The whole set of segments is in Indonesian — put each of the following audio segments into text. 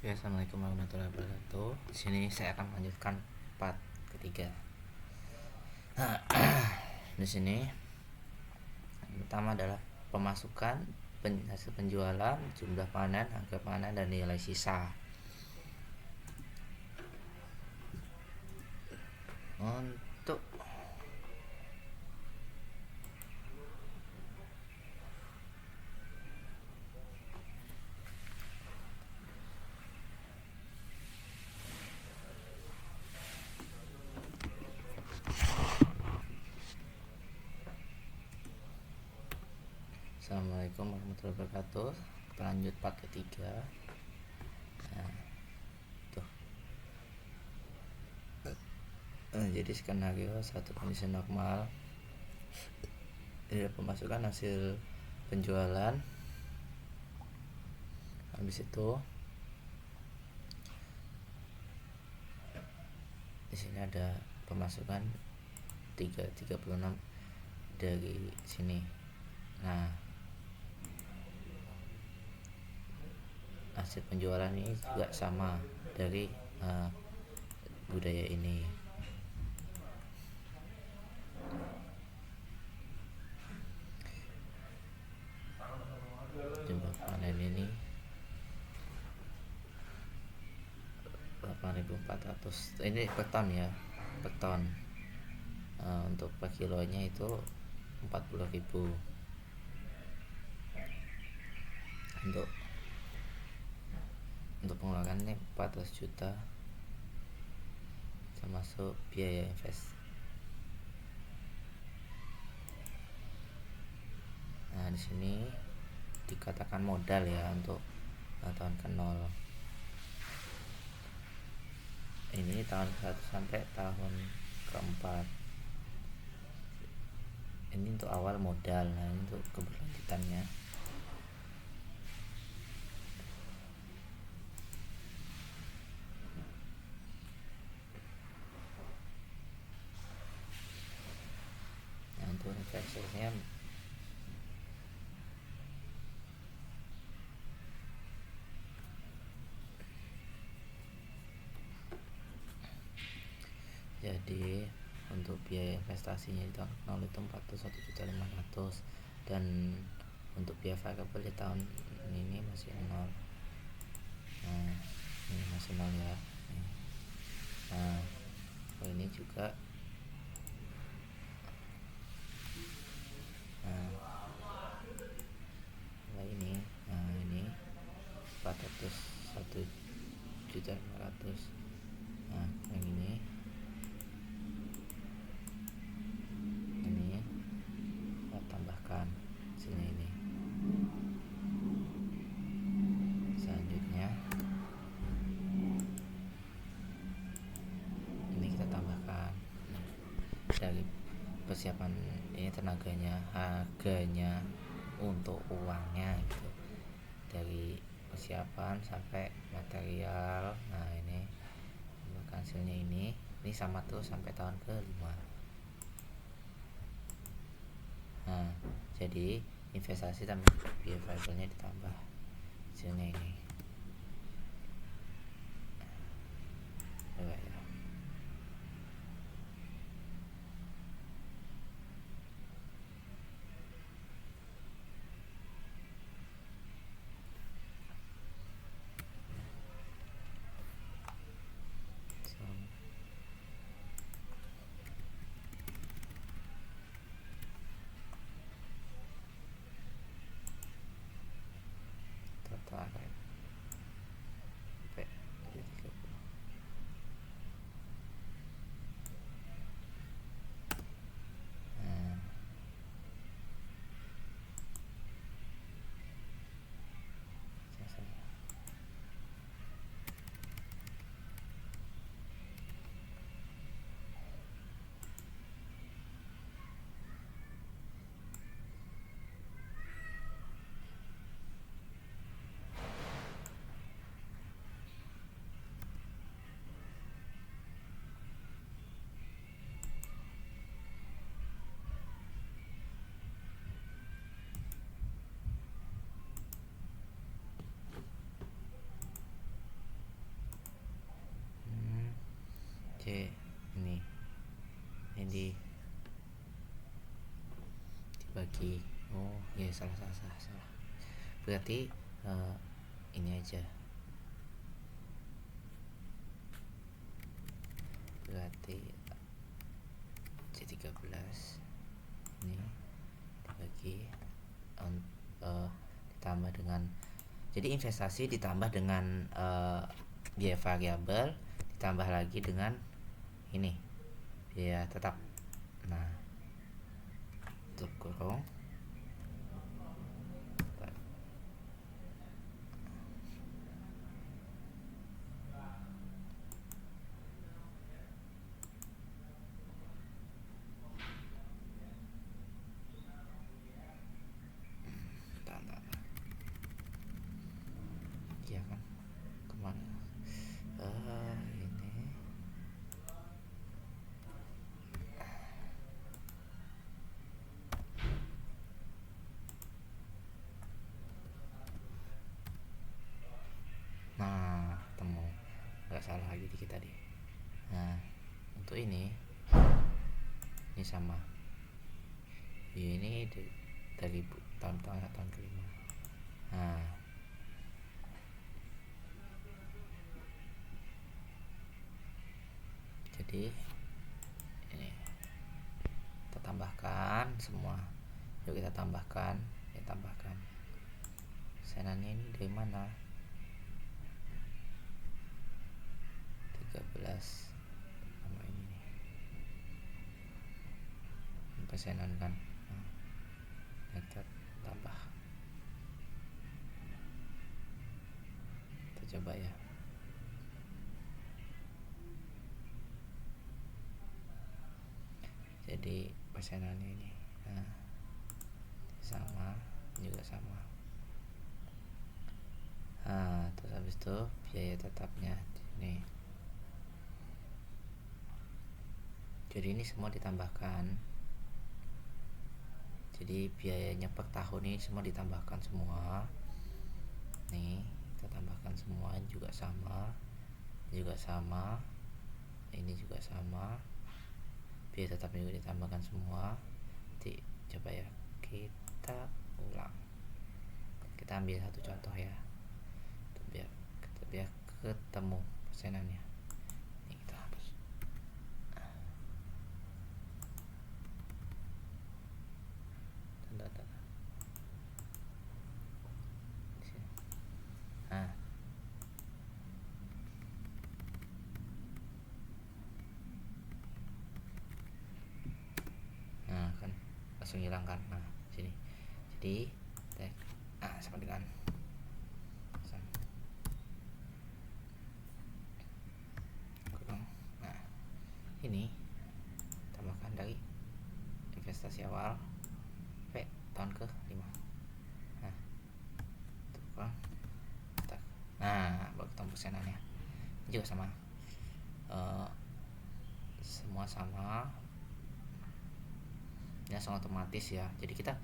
Ya, assalamualaikum warahmatullahi wabarakatuh. Di sini saya akan melanjutkan part ketiga. Di sini yang pertama adalah pemasukan, hasil penjualan, jumlah panen, harga panen, dan nilai sisa. Untuk Assalamualaikum warahmatullahi wabarakatuh. Kita lanjut part ketiga. Nah, tuh. Jadi skenario satu kondisi normal, pemasukan hasil penjualan. Habis itu di sini ada pemasukan 36 dari sini. Nah, hasil penjualan ini juga sama dari budaya ini. Jumlah panen ini 8.400. Ini per ton ya, per ton. Untuk per kilonya itu 40.000. Untuk pengeluaran ini 400 juta termasuk biaya invest. Nah, di sini dikatakan modal ya untuk tahun ke-0. Ini tahun ke-1 sampai tahun ke-4. Ini untuk awal modal. Nah, ini untuk keberlanjutannya. Nah, untuk investornya jadi untuk biaya investasinya di tahun 0 itu 41.500.000, dan untuk biaya variabel di tahun ini masih 0. Nah, ini masih 0 ya. Nah, ini juga ini 401.500.000. Nah, yang ini kita tambahkan hasilnya ini. Selanjutnya ini kita tambahkan dari persiapan ini tenaganya, harganya, untuk uangnya gitu, dari persiapan sampai material. Nah, ini hasilnya ini sama terus sampai tahun ke-5. Nah, jadi investasi tambah biaya variabelnya ditambah hasilnya ini. Coba ya. Total lagi. Oh ya, salah. Berarti ini aja. Berarti C13 ini dibagi ditambah dengan, jadi investasi ditambah dengan biaya variabel ditambah lagi dengan ini biaya tetap. Nah, tutup kurung. Iya kan, kemana ini. Nah, ketemu, nggak salah lagi dikit tadi. Nah, untuk ini sama ini dari tahun kelima. Nah, jadi ini kita tambahkan semua. Yuk kita tambahkan. Senannya ini dari mana? 13 sama ini nih. Pesanan kan. Nah, kita tambah. Kita coba ya. Jadi pesanannya ini sama, juga sama. Terus habis itu biaya tetapnya ini. Jadi ini semua ditambahkan. Jadi biayanya per tahun ini semua ditambahkan semua. Nih, kita tambahkan semua, juga sama. Ini juga sama. Biaya tetapnya juga ditambahkan semua. Coba ya, kita ulang. Kita ambil satu contoh ya, biar ketemu persenannya. Ini kita hapus. Nah kan langsung hilang kan. Nah sini, jadi sama dengan kurang. Nah ini tambahkan dari investasi awal tahun ke 5. Nah itu kurang. Nah baru ketemu persenannya. Ini juga sama, semua sama. Ini langsung otomatis ya. Jadi kita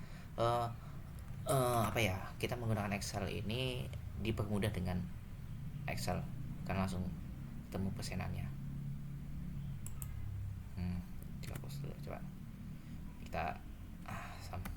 kita menggunakan Excel ini dipermudah dengan Excel kan, langsung ketemu persenannya. Coba hapus dulu, coba kita sama.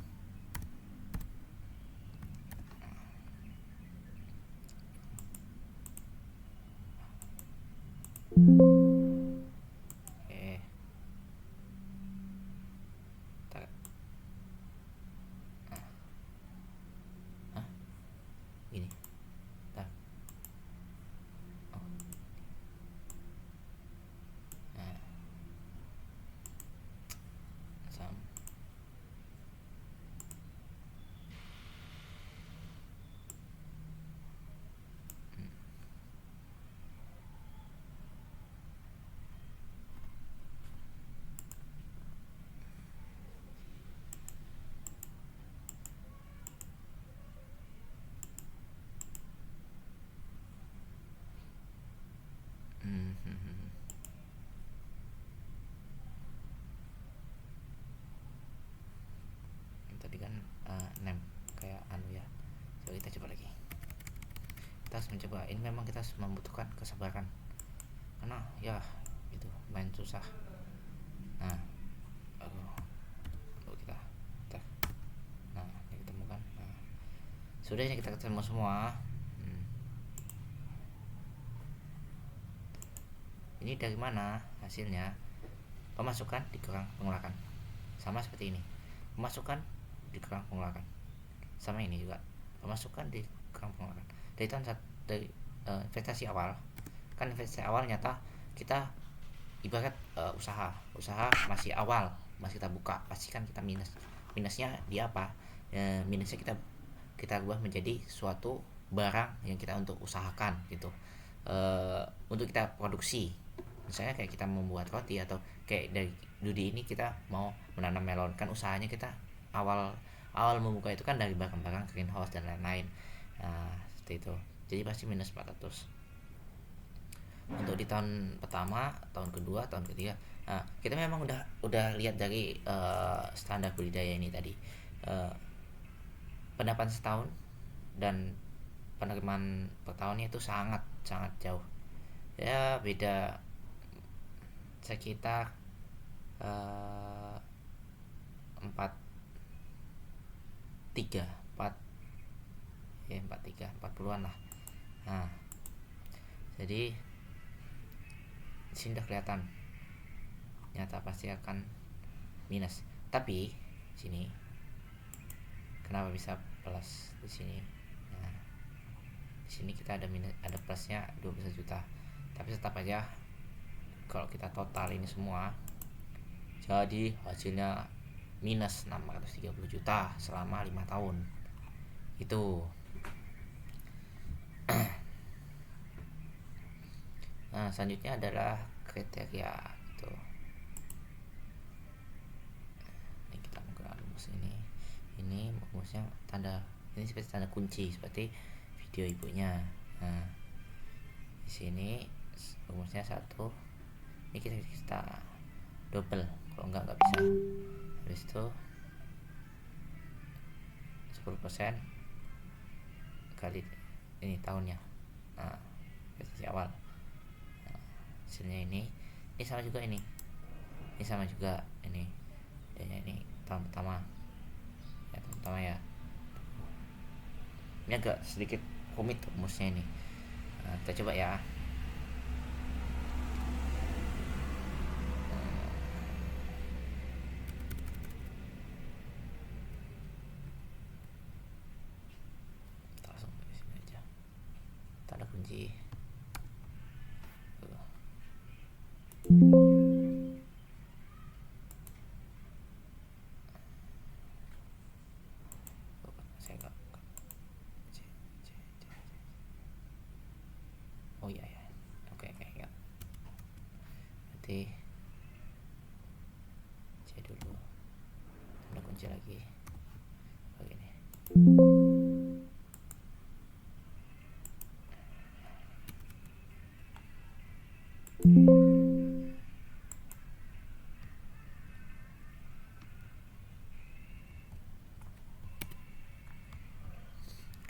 Gini. Tadi kan name kayak ya. Coba kita coba lagi. Kita harus mencoba. Ini memang kita harus membutuhkan kesabaran, karena ya itu main susah. Nah kita Sudah, ini kita ketemu semua. Ini dari mana hasilnya? Pemasukan dikurang pengeluaran, sama seperti ini. Pemasukan dikurang pengeluaran, sama ini juga. Pemasukan dikurang pengeluaran. Dari tahun dari investasi awal, kan investasi awal nyata kita ibarat usaha masih awal, masih kita buka, pasti kan kita minusnya di apa? Minusnya kita ubah menjadi suatu barang yang kita untuk usahakan gitu, untuk kita produksi. Misalnya kayak kita membuat roti, atau kayak dari Dudi ini kita mau menanam melon, kan usahanya kita awal membuka itu kan dari barang-barang greenhouse dan lain-lain. Nah, seperti itu. Jadi pasti minus 400 untuk di tahun pertama, tahun kedua, tahun ketiga. Nah, kita memang udah lihat dari standar budidaya ini tadi, pendapat setahun dan penerimaan per tahunnya itu sangat sangat jauh, ya beda sekitar 43 40-an lah. Nah, jadi di sini udah kelihatan nyata pasti akan minus. Tapi sini kenapa bisa plus di sini? Nah, di sini kita ada minus, ada plusnya 21 juta. Tapi tetap aja kalau kita total ini semua, jadi hasilnya minus 630 juta selama 5 tahun. Itu. Nah, selanjutnya adalah kriteria gitu. Ini kita menggunakan rumus ini. Ini rumusnya tanda, ini seperti tanda kunci seperti video ibunya. Nah, di sini rumusnya 1. Ini kita double, kalau enggak bisa. Habis itu 10% kali ini tahunnya. Nah, investasi awal. Hasilnya ini sama juga, ini sama juga, ini tahun pertama ya, ini agak sedikit rumit rumusnya ini. Nah, kita coba ya. Kita langsung ke sini aja, tanda kunci. Oh iya ya, oke ya. Berarti C dulu, tanda kunci lagi begini.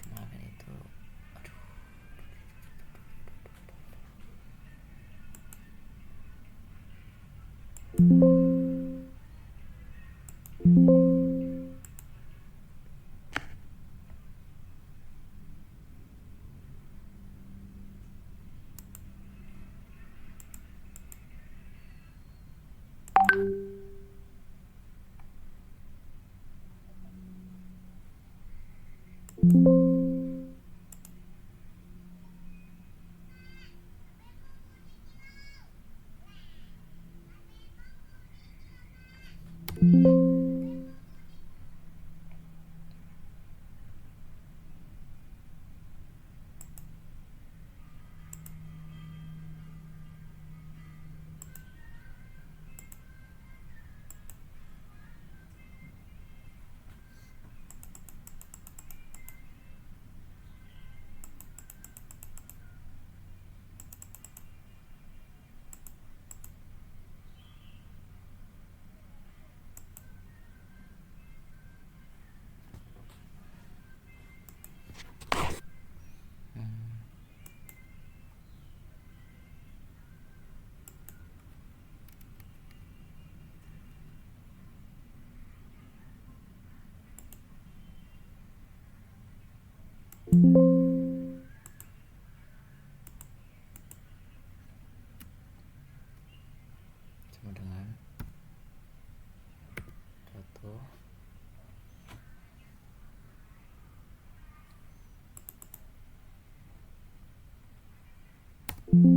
Kemarin itu, aduh, Ini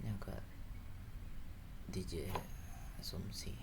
agak DJ asumsi.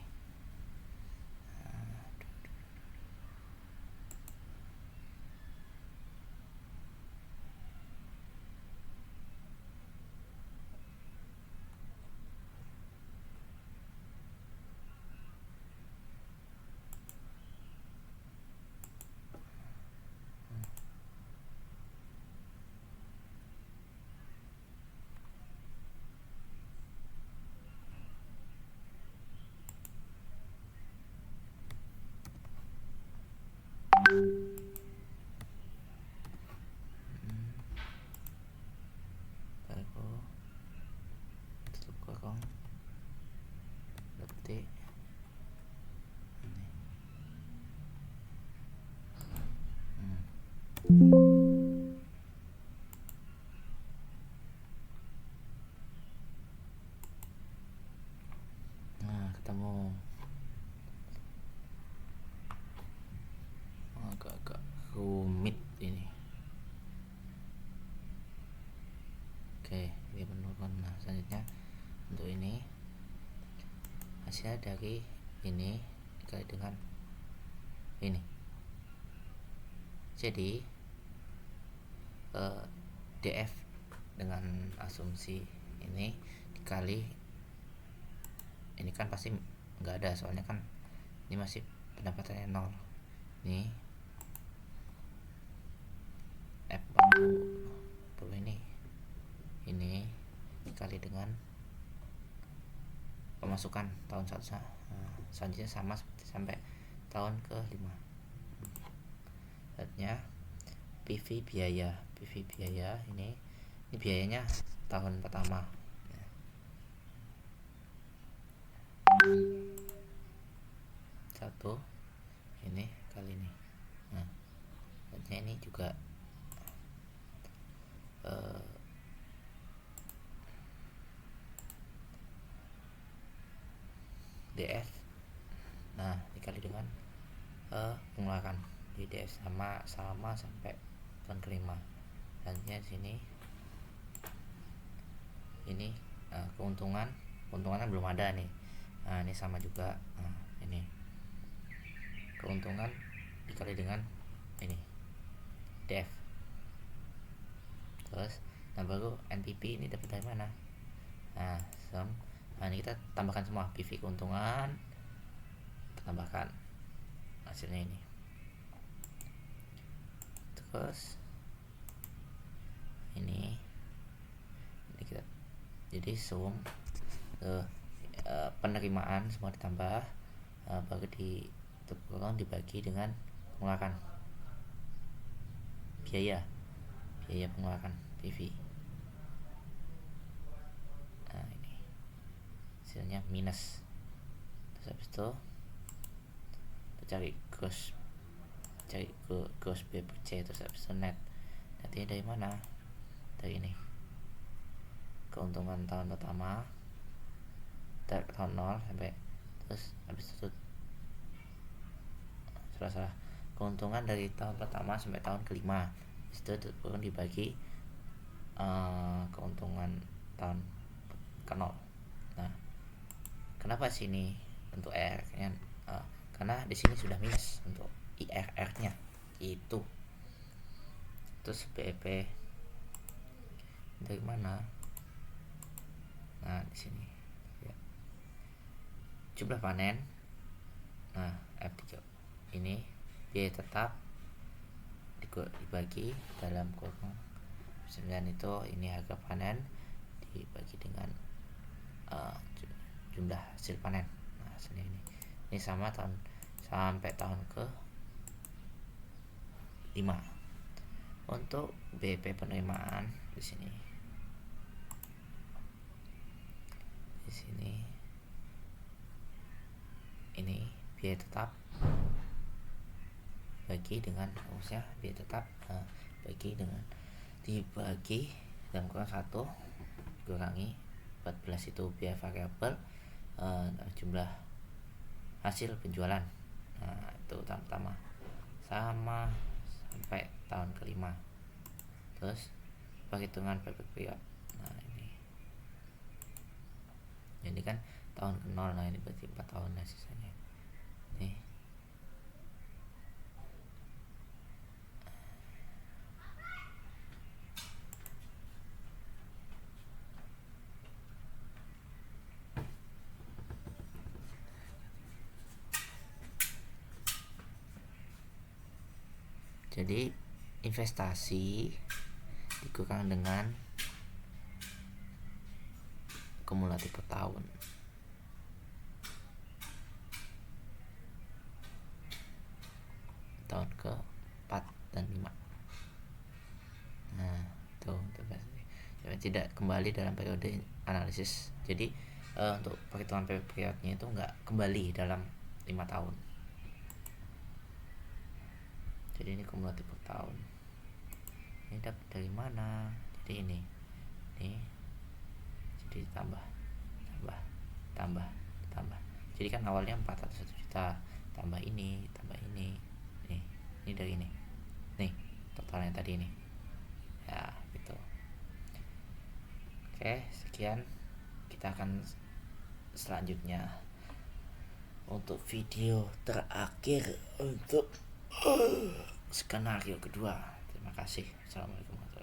Baru tutup kurung, detik ini. Nah, ketemu. Agak rumit ini. Oke, ini menurun. Nah, selanjutnya untuk ini hasilnya dari ini dikali dengan ini. Jadi DF dengan asumsi ini dikali ini kan pasti nggak ada, soalnya kan ini masih pendapatannya 0. Ini F40 ini dikali dengan pemasukan tahun 1. Selanjutnya sama seperti sampai tahun ke-5. Selanjutnya PV biaya ini biayanya tahun pertama. Satu ini kali ini. Nah, selanjutnya ini juga DF. Nah, dikali dengan pengeluaran. Di DF sama sampai tahun ke-5. Selanjutnya di sini ini keuntungannya belum ada nih. Nah, ini sama juga. Nah, ini keuntungan dikali dengan ini DF. Terus baru NPP ini dapat dari mana? Nah, ini kita tambahkan semua PV keuntungan, tambahkan hasilnya ini. Terus ini kita jadi sum penerimaan semua ditambah, baru dibagi dengan pengeluaran biaya pengeluaran PV. Nah, ini hasilnya minus. Terus habis itu cari gross BPC, terus habis itu net. Nanti dari mana? Dari ini keuntungan tahun pertama dari tahun 0 sampai, terus habis itu salah keuntungan dari tahun pertama sampai tahun ke-5. Itu dibagi keuntungan tahun ke-0. Nah, kenapa sini untuk IRR-nya? Karena di sini sudah minus untuk IRR-nya itu. Terus BEP dari mana? Nah, di sini ya. Jumlah panen. Nah, F3 ini biaya tetap dibagi dalam kurung 9 itu, ini harga panen dibagi dengan jumlah hasil panen. Nah, hasilnya ini sama sampai tahun ke-5. Untuk BP penerimaan di sini ini biaya tetap bagi dengan biaya tetap dibagi dalam kurang 1 kurangi 14 itu biaya variabel, jumlah hasil penjualan. Nah itu tahun pertama sama sampai tahun kelima. Terus perhitungan payback period. Nah ini kan tahun ke 0. Nah ini berarti 4 tahun lah sisanya nih. Jadi investasi dikurang dengan kumulatif per tahun. Tahun ke 4 dan 5. Nah tuh tidak kembali dalam periode analisis. Jadi untuk perhitungan periodnya itu enggak kembali dalam 5 tahun. Jadi ini kumulatif per tahun. Ini dapat dari mana? Jadi ini jadi tambah. Jadi kan awalnya 401 juta, tambah ini nih, ini dari ini nih totalnya tadi ini ya gitu. Oke, sekian, kita akan selanjutnya untuk video terakhir untuk skenario kedua. Terima kasih. Assalamualaikum warahmatullahi wabarakatuh.